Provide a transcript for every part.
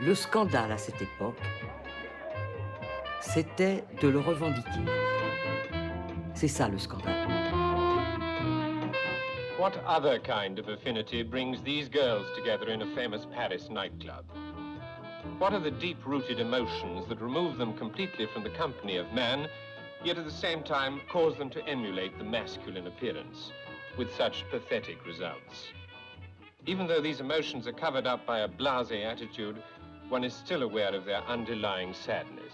Le scandale à cette époque, c'était de le revendiquer. C'est ça le scandale. What other kind of affinity brings these girls together in a famous Paris nightclub? What are the deep-rooted emotions that remove them completely from the company of man, yet at the same time cause them to emulate the masculine appearance, with such pathetic results? Even though these emotions are covered up by a blasé attitude, one is still aware of their underlying sadness.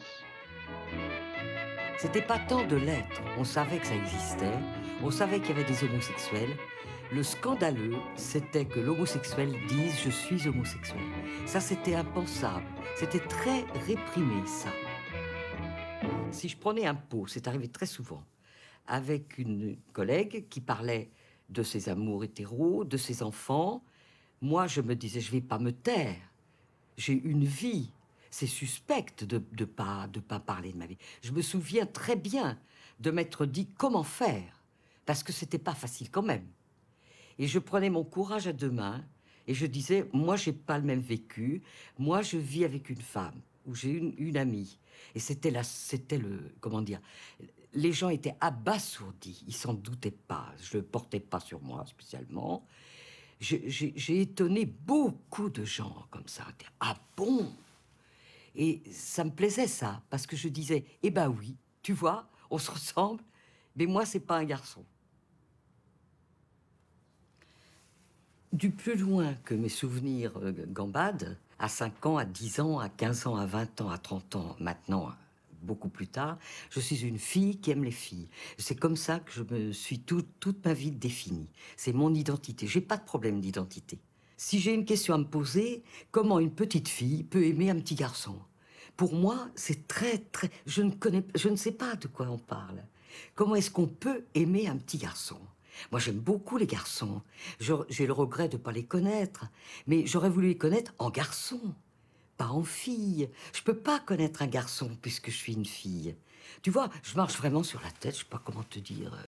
C'était pas tant de l'être. On savait que ça existait, on savait qu'il y avait des homosexuels. Le scandaleux, c'était que l'homosexuel dise « je suis homosexuel ». Ça, c'était impensable. C'était très réprimé, ça. Si je prenais un pot, c'est arrivé très souvent, avec une collègue qui parlait de ses amours hétéros, de ses enfants, moi, je me disais « je vais pas me taire. J'ai une vie. C'est suspect de pas parler de ma vie. » Je me souviens très bien de m'être dit comment faire, parce que c'était pas facile quand même. Et je prenais mon courage à deux mains et je disais, moi, j'ai pas le même vécu. Moi, je vis avec une femme ou j'ai une amie. Et c'était le, comment dire, les gens étaient abasourdis. Ils s'en doutaient pas. Je le portais pas sur moi spécialement. J'ai étonné beaucoup de gens comme ça. Ah bon? Et ça me plaisait ça, parce que je disais, eh ben oui, tu vois, on se ressemble, mais moi, c'est pas un garçon. Du plus loin que mes souvenirs gambadent, à 5 ans, à 10 ans, à 15 ans, à 20 ans, à 30 ans, maintenant, beaucoup plus tard, je suis une fille qui aime les filles. C'est comme ça que je me suis toute ma vie définie. C'est mon identité. J'ai pas de problème d'identité. Si j'ai une question à me poser, comment une petite fille peut aimer un petit garçon? Pour moi, c'est très... je ne sais pas de quoi on parle. Comment est-ce qu'on peut aimer un petit garçon? Moi, j'aime beaucoup les garçons. J'ai le regret de ne pas les connaître. Mais j'aurais voulu les connaître en garçon, pas en fille. Je peux pas connaître un garçon puisque je suis une fille. Tu vois, je marche vraiment sur la tête, je sais pas comment te dire.